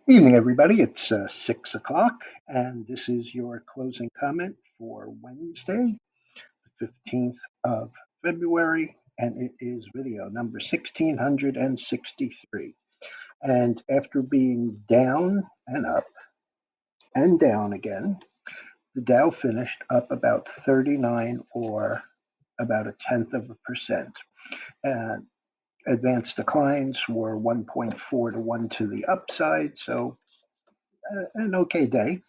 Evening, everybody. It's 6 o'clock, and this is your closing comment for Wednesday, the 15th of February, and it is video number 1663. And after being down and up and down again, the Dow finished up about 39 or about a tenth of a percent. And advanced declines were 1.4 to 1 to the upside, so an okay day.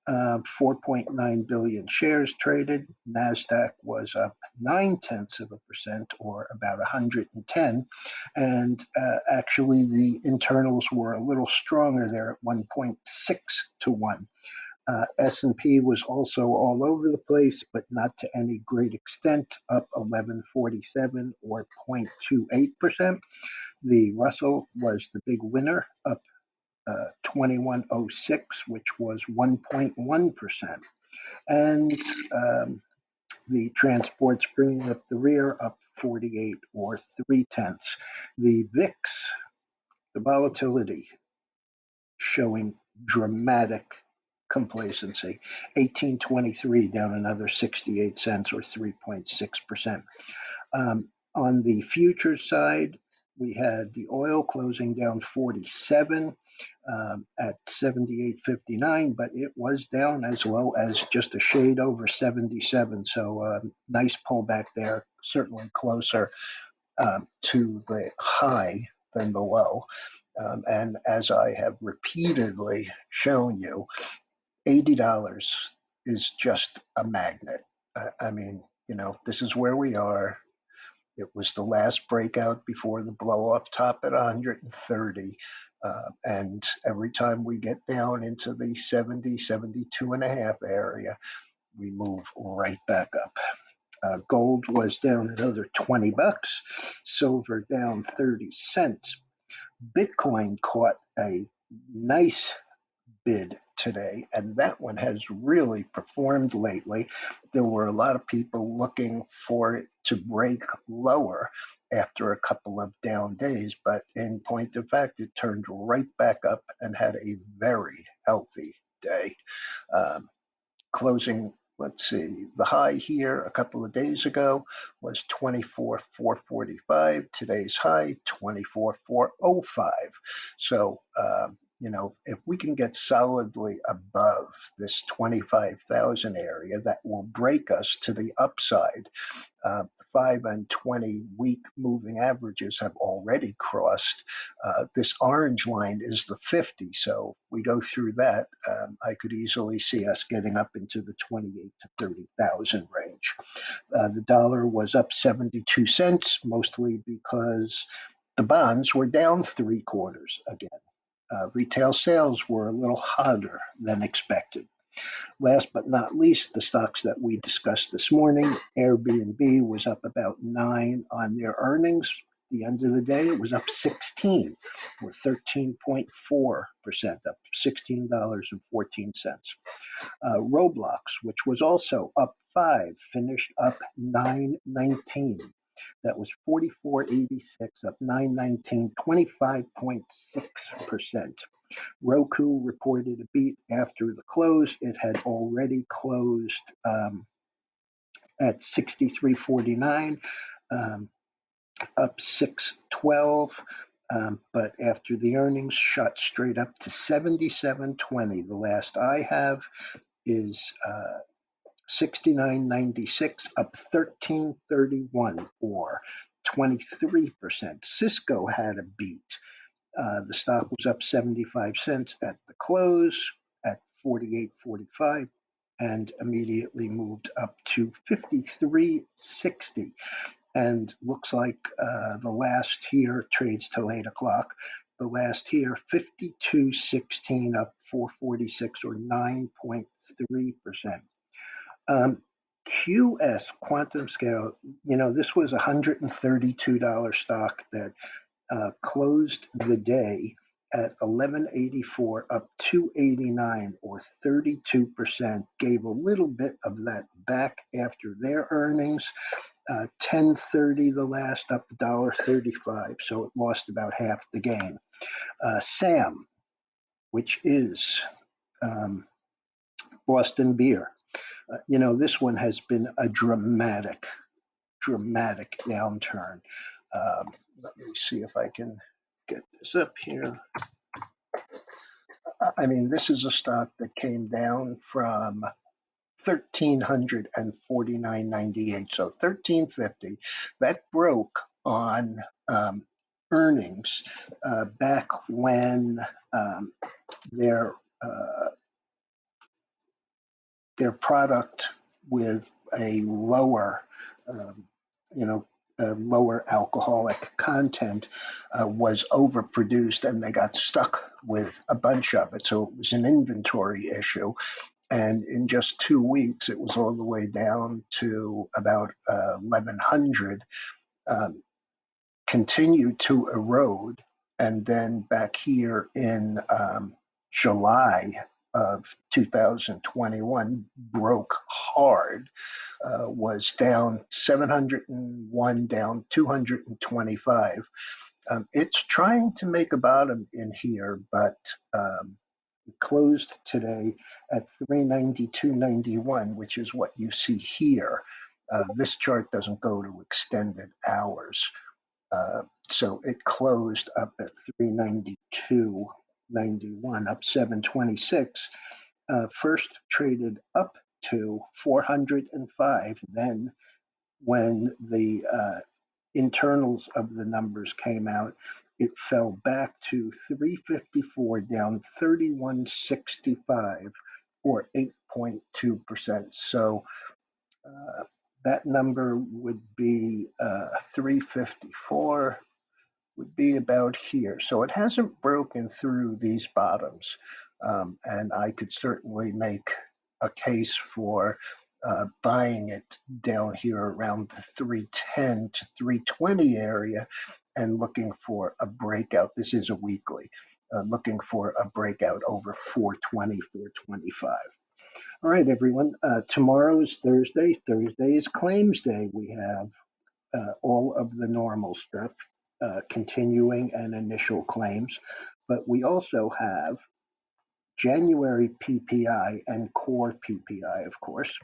4.9 billion shares traded. NASDAQ was up 9 tenths of a percent or about 110. And actually, the internals were a little stronger there at 1.6 to 1. S&P was also all over the place, but not to any great extent, up 1147 or 0.28%. The Russell was the big winner, up 2106, which was 1.1%. And the transports bringing up the rear, up 48 or 3 tenths. The VIX, the volatility, showing dramatic complacency. 1823 down another 68 cents or 3.6%. On the futures side, we had the oil closing down 47 at 78.59, but it was down as low as just a shade over 77. So nice pullback there, certainly closer to the high than the low. And as I have repeatedly shown you, $80 is just a magnet. I mean, this is where we are. It was the last breakout before the blow off top at 130. And every time we get down into the 70, 72 and a half area, we move right back up. Gold was down another $20, silver down 30 cents. Bitcoin caught a nice bid today, and that one has really performed lately. There were a lot of people looking for it to break lower after a couple of down days, but in point of fact, it turned right back up and had a very healthy day. Closing, let's see, the high here a couple of days ago was 24,445. Today's high, 24,405. So, if we can get solidly above this 25,000 area, that will break us to the upside. The 5 and 20 week moving averages have already crossed. This orange line is the 50. So we go through that. I could easily see us getting up into the 28 to 30,000 range. The dollar was up 72 cents, mostly because the bonds were down 3/4 again. Retail sales were a little hotter than expected. Last but not least, the stocks that we discussed this morning, Airbnb was up about 9 on their earnings. The end of the day, it was up 16 or 13.4%, up $16.14. Roblox, which was also up 5, finished up 9.19. That was 44.86, up 9.19, 25.6%. Roku reported a beat after the close. It had already closed at 63.49, up 6.12. But after the earnings, shot straight up to 77.20. The last I have is 69.96, up 13.31 or 23%. Cisco had a beat. The stock was up 75 cents at the close at 48.45 and immediately moved up to 53.60. And looks like the last here trades till 8 o'clock. The last here, 52.16, up 446 or 9.3%. QS Quantum Scale, this was a $132 stock that closed the day at 1184, up 289 or 32%. Gave a little bit of that back after their earnings. 1030 the last, up $1.35, so it lost about half the gain. SAM which is Boston beer. This one has been a dramatic downturn. Let me see if I can get this up here. I mean, this is a stock that came down from 1,349.98, so 1,350. That broke on earnings back when their product with a lower, um, you know, lower alcoholic content was overproduced, and they got stuck with a bunch of it. So it was an inventory issue. And in just 2 weeks, it was all the way down to about 1,100, continued to erode. And then back here in July of 2021, broke hard, was down 701, down 225. It's trying to make a bottom in here, but it closed today at 392.91, which is what you see here. This chart doesn't go to extended hours. So it closed up at 392.91, up 726. First traded up to 405. Then when the internals of the numbers came out, it fell back to 354, down 3165, or 8.2%. So that number would be 354, would be about here. So it hasn't broken through these bottoms. And I could certainly make a case for buying it down here around the 310 to 320 area and looking for a breakout. This is a weekly, looking for a breakout over 420, 425. All right, everyone. Tomorrow is Thursday. Thursday is claims day. We have all of the normal stuff, continuing and initial claims, but we also have January PPI and core PPI, of course.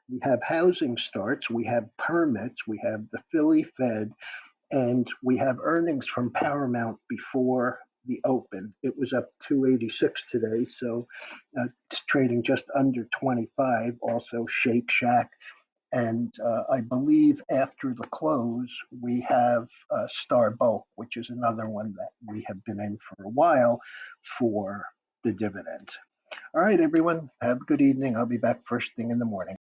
We have housing starts, we have permits, we have the Philly Fed, and we have earnings from Paramount before the open. It was up 286 today, so it's trading just under 25. Also, Shake Shack. And I believe after the close, we have Star Bulk, which is another one that we have been in for a while for the dividends. All right, everyone, have a good evening. I'll be back first thing in the morning.